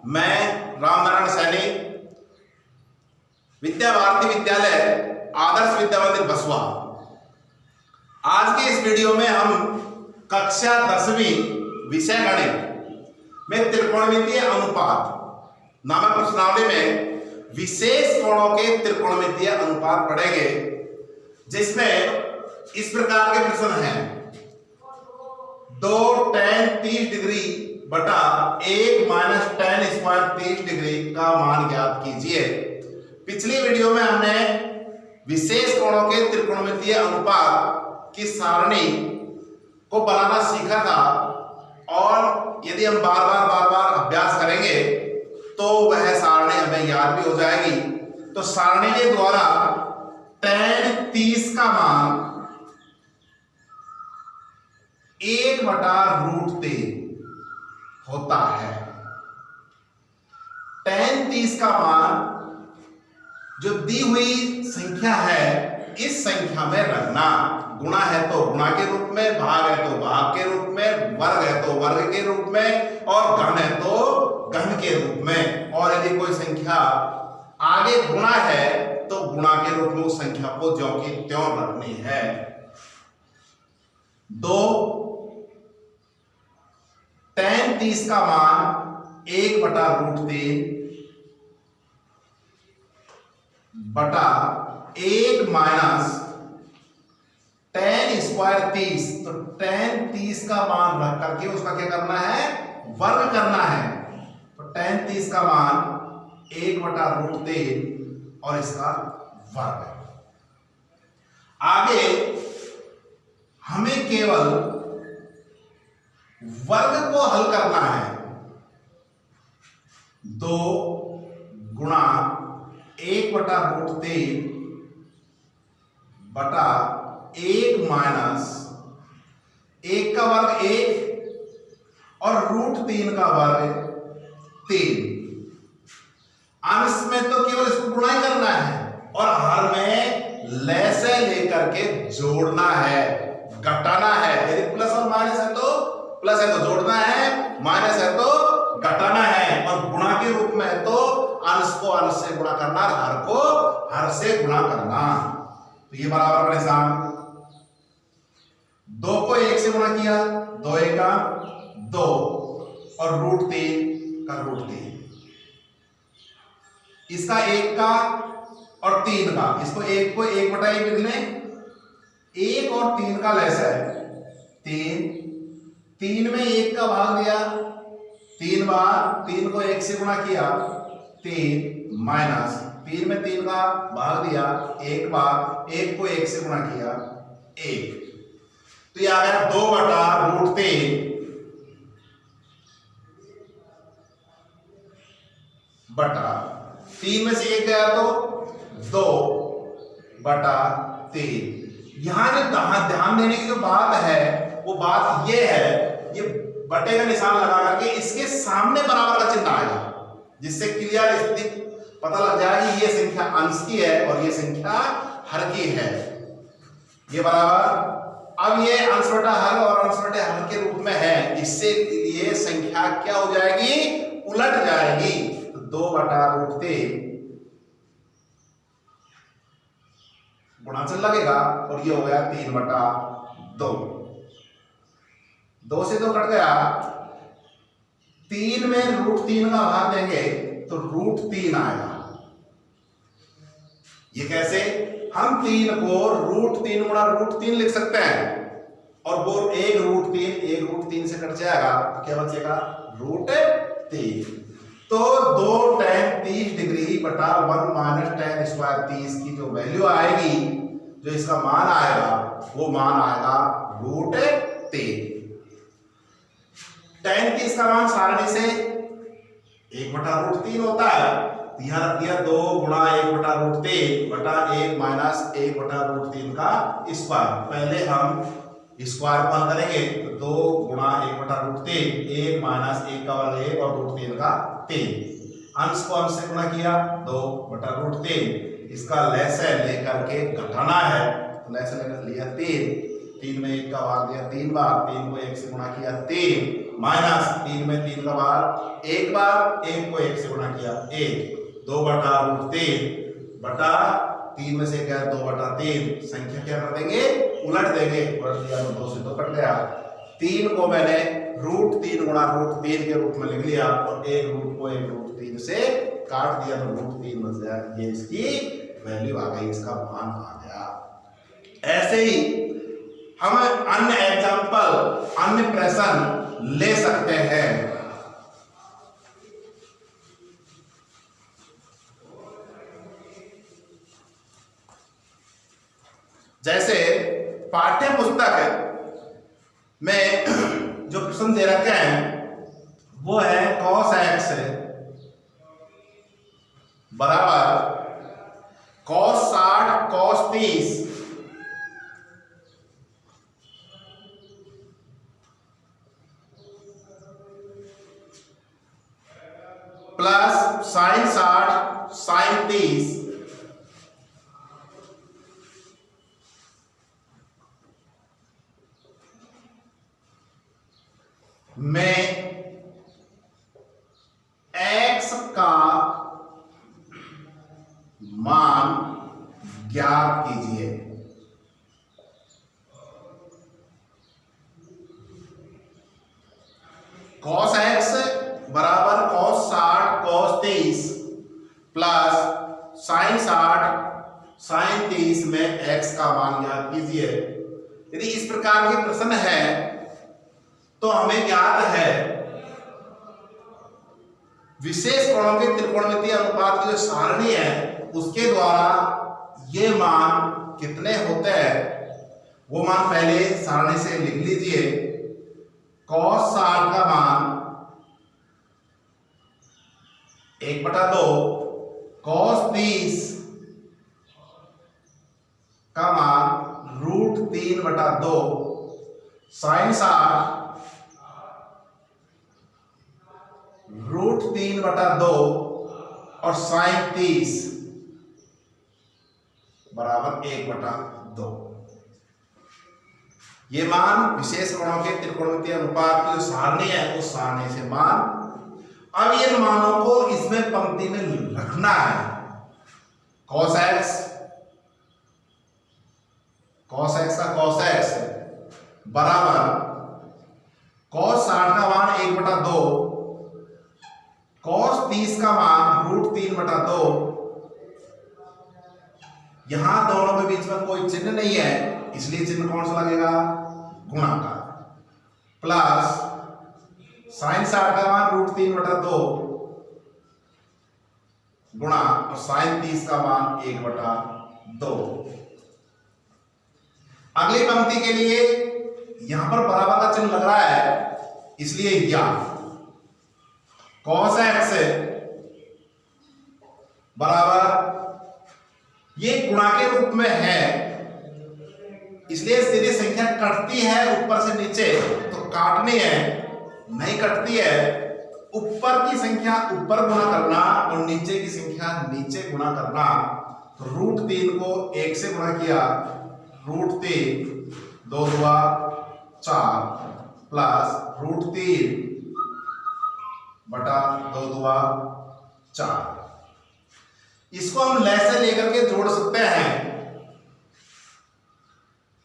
मैं रामनारायण सैनी, विद्या भारती विद्यालय आदर्श विद्या मंदिर बसवा। आज के इस वीडियो में हम कक्षा 10वीं विषय गणित में त्रिकोणमितीय अनुपात नामक प्रश्नावली में विशेष कोणों के त्रिकोणमितीय अनुपात पढ़ेंगे, जिसमें इस प्रकार के प्रश्न हैं। 2 tan 30 डिग्री बटा 1 माइनस tan स्क्वायर 30 डिग्री का मान ज्ञात कीजिए। पिछली वीडियो में हमने विशेष कोणों के त्रिकोणमितीय अनुपात की सारणी को बनाना सीखा था, और यदि हम बार बार अभ्यास करेंगे तो वह सारणी हमें याद भी हो जाएगी। तो सारणी के द्वारा tan 30 का मान 1/√3 होता है। tan 30 का मान जो दी हुई संख्या है, इस संख्या में रखना। गुणा है तो गुणा के रूप में, भाग है तो भाग के रूप में, वर्ग है तो वर्ग के रूप में, और घन है तो घन के रूप में। और यदि कोई संख्या आगे गुणा है तो गुणा के रूप में उस संख्या को ज्यों की त्यों रखनी है। 2 tan 30 का मान 1/√3 बटा 1 माइनस tan स्क्वायर 30। तो tan 30 का मान रख करके उसका क्या करना है, वर्ग करना है। तो tan 30 का मान 1/√3 और इसका वर्ग। आगे हमें केवल वर्ग को हल करना है। 2 गुणा 1/√3 बटा 1 माइनस 1 का वर्ग 1 और √3 का वर्ग 3। अंश में तो केवल इसको गुणा ही करना है, और हर में लय से लेकर के जोड़ना है, घटाना है। यदि प्लस और माइनस है तो प्लस है तो जोड़ना है, माइनस है तो घटाना है, और गुणा के रूप में है तो अंश को अंश से गुणा करना, हर को हर से गुणा करना। तो ये बराबर का निशान। 2 को 1 से गुणा किया, 2 का 2 और √3 का √3। इसका 1 का और 3 का, इसको 1 को 1/1 लिख लें। 1 और 3 का लैसा है 3 में 1 का भाग दिया 3 बार, 3 को 1 से गुणा किया 3 माइनस 3 में 3 का भाग दिया 1 बार, 1 को 1 से गुणा किया 1। तो ये आ गया 2/√3 बटा 3 में से 1 गया तो 2/3। यहां जो ध्यान देने की जो बात है वो बात ये है, ये बटे का निशान लगा करके इसके सामने बराबर का चिन्ह आएगा, जिससे क्लियर स्थिति पता लग जाएगा कि ये संख्या अंश की है और ये संख्या हर की है। ये बराबर, अब ये अंश बटा हर और अंश बटे हर के रूप में है, इससे ये संख्या क्या हो जाएगी, उलट जाएगी। तो 2/√3 गुणांचल लगेगा और ये हो गया 3/2। 2 से 2 कट गया, 3 में √3 का भाग देंगे तो √3 आएगा। ये कैसे, हम 3 को √3 गुणा √3 लिख सकते हैं, और वो 1 √3 से कट जाएगा तो क्या बचेगा, √3। तो 2 tan 30 डिग्री बटा 1 माइनस tan स्क्वायर 30 की जो वैल्यू आएगी, जो इसका मान आएगा, वो मान आएगा √3। tan 30 का मान सारणी से 1/√3 होता है। यहां रख दिया 2 गुणा 1/√3 बटा 1 माइनस 1/√3 का स्क्वायर। पहले हम स्क्वायर को हल करेंगे तो 2 गुणा 1/√3, 1 माइनस 1 का वर्ग 1 और √3 का 3। अंश को अंश से गुणा किया 2/√3। इसका लैसे लेकर के घटाना है, तो लैसे लेकर लिया 3 में 1 का भाग दिया 3 बार, 3 को 1 से गुणा किया 3 माइनस 3 में 3 का बार, एक बार 1 को 1 से गुणा किया, 1 2/√3 बटा 3 में से क्या 2/3, संख्या क्या कर देंगे, उलट देंगे, उलट दिया तो 2 से 2 कट गया, 3 को मैंने √3 गुणा √3 के रूप में लिख लिया और एक रूट को एक √3 से काट दिया तो √3 बच गया, ये इसकी वैल्यू आ गई, इसका मान आ गया। ऐसे ही हम अन्य एग्जांपल, अन्य प्रश्न ले सकते हैं। जैसे पाठ्य पुस्तक में जो प्रश्न दे रखे हैं वो है cos x बराबर cos 60 cos 30 plus sin 60 sin 30 में x का मान ज्ञात कीजिए। cos x बराबर cos 60 cos 30 plus sin 60 sin 30 में x का मान ज्ञात कीजिए। यदि इस प्रकार के प्रश्न है तो हमें ज्ञात है विशेष कोणों के त्रिकोणमितीय अनुपात की जो सारणी है उसके द्वारा ये मान कितने होते हैं वो मान पहले सारणी से लिख लीजिए। cos 60 का मान 1/2, cos 30 का मान √3/2, sin 60 √3/2 और sin 30 बराबर 1/2। ये मान विशेष कोणों के त्रिकोणमितीय अनुपात की जो सारणी है उस सारणी से मान। अब इन मानों को इसमें पंक्ति में रखना है। cos x का cos x बराबर cos 60 का मान 1/2, cos 30 का मान √3/2। यहां दोनों के बीच में कोई चिन्ह नहीं है इसलिए चिन्ह कौन सा लगेगा, गुणा का, प्लस sin 60 का मान √3/2 गुणा और sin 30 का मान 1/2। अगली पंक्ति के लिए यहां पर बराबर का चिन्ह लग रहा है इसलिए या cos x बराबर ये गुणा के रूप में है इसलिए यदि संख्या कटती है ऊपर से नीचे तो काटनी है, नहीं कटती है ऊपर की संख्या ऊपर गुणा करना और नीचे की संख्या नीचे गुणा करना। तो √3 को 1 से गुणा किया, √3 2 दूआ 4 प्लस √3 बटा 2 दूआ 4। इसको हम लैसे लेकर के जोड़ सकते हैं।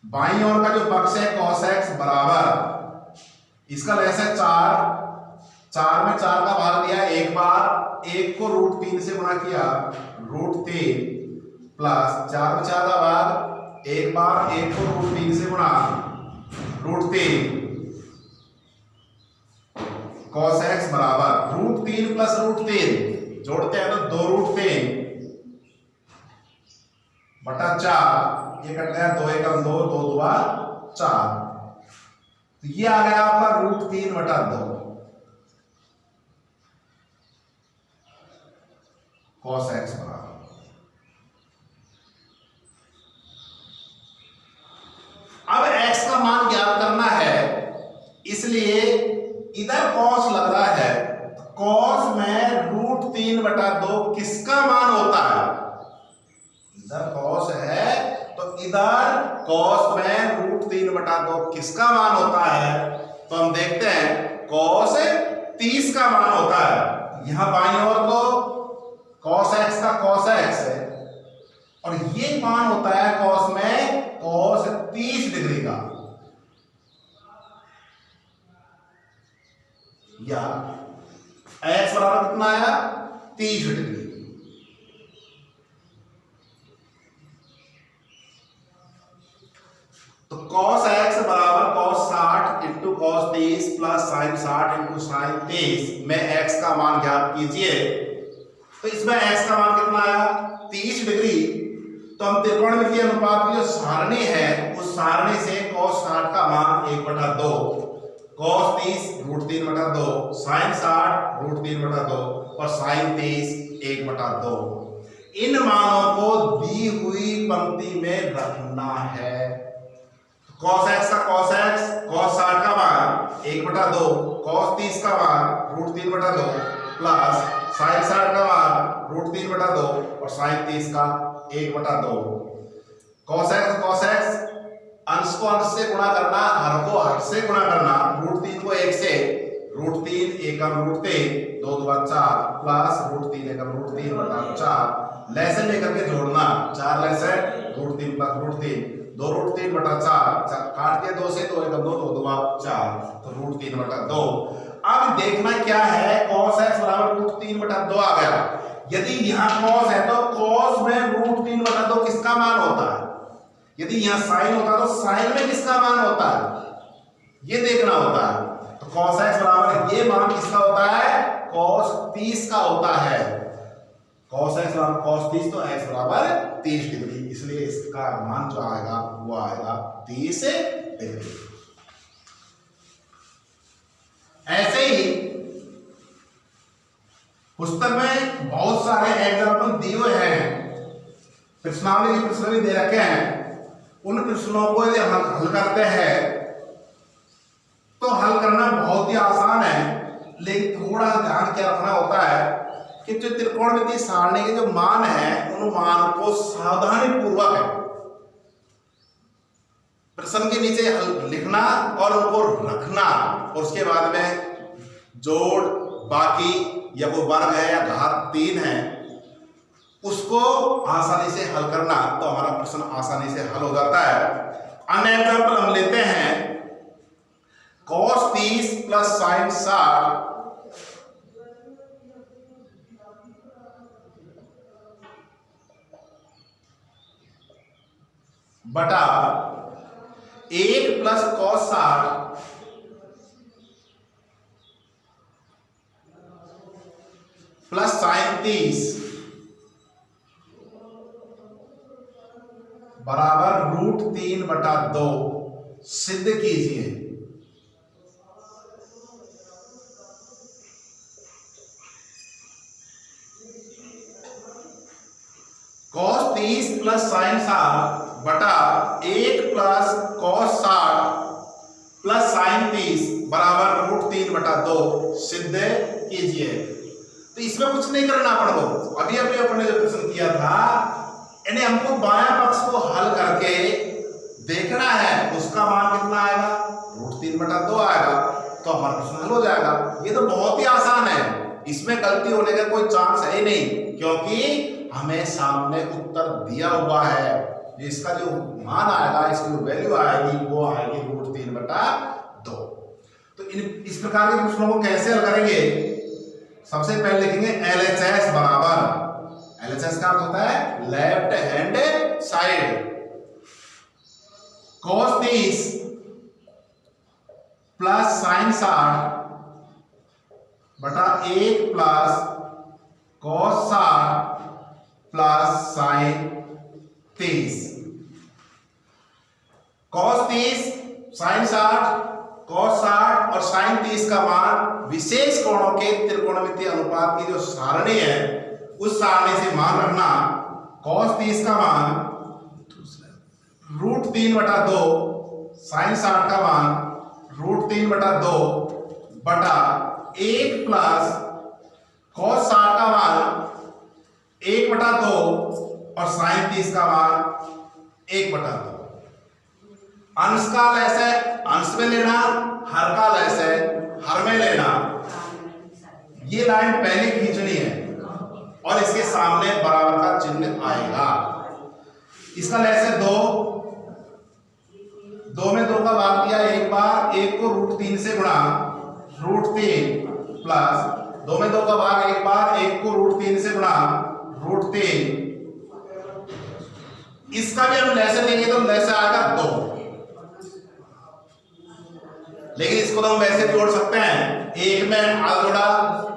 बाईं ओर का जो पक्ष है cos x बराबर इसका लैस है 4 में 4 का भाग दिया एक बार, 1 को √3 से गुणा किया, √3 प्लस 4 में 4 का भाग एक बार, 1 को √3 से गुणा, √3 cos x बराबर √3 प्लस √3 जोड़ते हैं तो 2√3 बटा 4, ये कट गया 2 एकम 2, 2 दूआ 4, तो ये आ गया आपका √3/2 cos x बराबर। अब x का मान ज्ञात करना है इसलिए इधर cos लग रहा है, cos में √3/2 किसका मान होता है, इधर cos है तो इधर cos में √3/2 किसका मान होता है। तो हम देखते हैं cos 30 का मान होता है। यहां बाईं ओर को cos x का cos x है और ये मान होता है cos में cos 30 डिग्री का, या x बराबर कितना आया 30 डिग्री। तो cos x बराबर cos 60 into cos 30 plus sin 60 into sin 30 में x का मान ज्ञात कीजिए। तो इसमें x का मान कितना आया 30 डिग्री। तो हम त्रिकोणमितीय अनुपात की जो सारणी है उस सारणी से cos 60 का मान 1/2, cos 30 √3/2, sin 60 √3/2 और sin 30 1/2। इन मानों को दी हुई पंक्ति में रखना है। cos x का cos x, cos 60 का मान 1/2, cos 30 का मान √3/2 प्लस sin 60 का मान √3/2 और sin 30 का 1/2। cos x अंश को अंश से गुणा करना, हर को हर से गुणा करना, √3 को 1 से, √3 एकम √3 2 2 4 प्लस √3 एकम √3/4 लैसे लेकर के जोड़ना, 4 लैसे √3 प्लस √3 2 √3/4 काट दिया 2 से, 2 एकम 2 2 2 4 तो √3/2। अब देखना क्या है, cos x बराबर √3/2 आ गया। यदि यहाँ cos है तो cos में √3/2 किसका मान होता है, यदि यहाँ sin होता तो sin में किसका मान होता है, ये देखना होता है। तो cos x बराबर ये मान किसका होता है, cos 30 का होता है। cos x बराबर cos 30 तो x बराबर 30 डिग्री, इसलिए इसका मान जो आएगा वो आएगा 30 डिग्री। ऐसे ही पुस्तक में बहुत सारे एग्जाम्पल दिए हुए हैं, प्रश्नावली के प्रश्न भी दे रखे हैं। उन प्रश्नों को यदि हम हल करते हैं तो हल करना बहुत ही आसान है, लेकिन थोड़ा ध्यान क्या रखना होता है कि जो त्रिकोणमितीय सारणी के जो मान है उन मान को सावधानी पूर्वक प्रश्न के नीचे लिखना और उनको रखना, और उसके बाद में जोड़ बाकी या वो वर्ग है या घात 3 है उसको आसानी से हल करना, तो हमारा प्रश्न आसानी से हल हो जाता है। अन्य एग्जाम्पल हम लेते हैं, cos 30 प्लस sin 60 बटा 1 प्लस cos 60 प्लस sin 30 बराबर √3/2 सिद्ध कीजिए। cos 30 प्लस sin 60 बटा 1 प्लस cos 60 प्लस sin 30 बराबर √3/2 सिद्ध कीजिए। तो इसमें कुछ नहीं करना अपन को, अभी अभी अपने जो प्रश्न किया था यानी हमको बायां पक्ष को हल करके देखना है उसका मान कितना आएगा, √3/2 आएगा, तो हमारा प्रश्न हल हो जाएगा। ये तो बहुत ही आसान है, इसमें गलती होने का कोई चांस है ही नहीं, क्योंकि हमें सामने उत्तर दिया हुआ है। इसका जो मान आएगा, इसकी जो वैल्यू आएगी वो आएगी √3/2। तो इस प्रकार के प्रश्नों को कैसे हल करेंगे, सबसे पहले लिखेंगे LHS बराबर, LHS का अर्थ होता है left hand side, cos 30 plus sin 60 बटा 1 plus cos 60 plus sin 30। cos 30 sin 60 cos 60 और sin 30 का मान विशेष कोणों के त्रिकोणमितीय अनुपात की जो सारणी है उस सारणी से मान रखना। cos 30 का मान √3/2, sin 60 का मान √3/2 बटा 1 प्लस cos 60 का मान 1/2 और sin 30 का मान 1/2। अंश का लैसे अंश में लेना, हर का लैसे हर में लेना, ये लाइन पहले खींचनी है और इसके सामने बराबर का चिन्ह आएगा। इसका लैसे 2 में 2 का भाग दिया एक बार, 1 को √3 से गुणा, √3 प्लस 2 में 2 का भाग एक बार, 1 को √3 से गुणा, √3। इसका भी हम लैसे लेंगे तो लैसे आएगा 2, लेकिन इसको तो हम वैसे जोड़ सकते हैं, 1 में आधा जोड़ा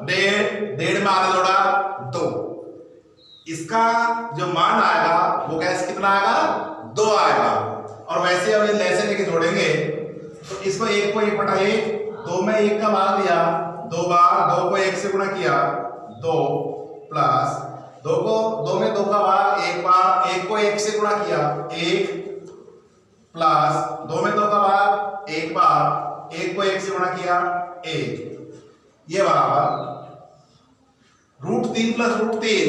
1.5, 1.5 में आधा जोड़ा 2। इसका जो मान आएगा वो कैसे कितना आएगा 2 आएगा। और वैसे अब ये लैसे लेके जोड़ेंगे तो इसको 1 को 1/1, 2 में 1 का भाग दिया 2 बार, 2 को 1 से गुणा किया 2 प्लस 2 में 2 का भाग एक बार, 1 को 1 से गुणा किया 1 प्लस 2 में 2 का भाग एक बार, 1 को 1 से गुणा किया 1, ये बराबर √3 प्लस √3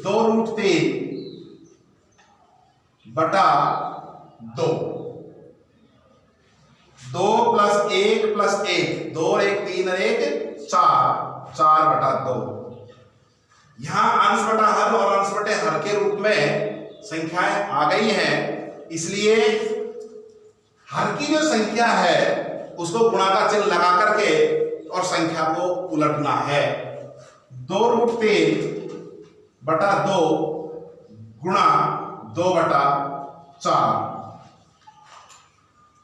2√3 बटा 2, 2 प्लस 1 प्लस 1, 2 और 1 3 और 1 4, 4 बटा 2। यहां अंश बटा हर और अंश बटे हर के रूप में संख्याएं आ गई हैं, इसलिए हर की जो संख्या है उसको गुणा का चिन्ह लगा करके और संख्या को उलटना है। 2√3 बटा 2 गुणा 2 बटा 4,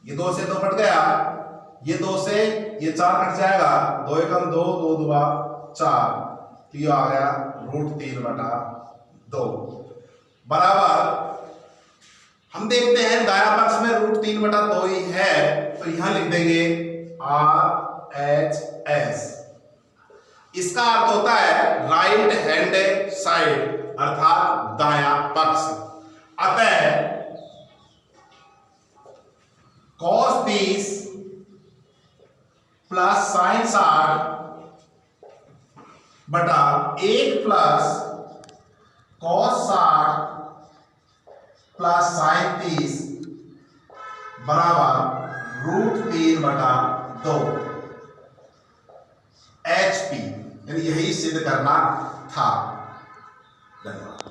ये 2 से 2 कट गया, ये 2 से ये 4 कट जाएगा, 2 एकम 2, 2 दूना 4, तो ये आ गया √3 बटा 2 बराबर। हम देखते हैं दाया पक्ष में √3 बटा 2 ही है, तो यहां लिख देंगे RHS। इसका अर्थ होता है राइट हैंड साइड, अर्थात दाया पक्ष। अतः cos 30 प्लस sin 60 बटा 1 प्लस cos 60 प्लस sin 30 बराबर √3 बटा 2 HP, यानी यही सिद्ध करना था। धन्यवाद।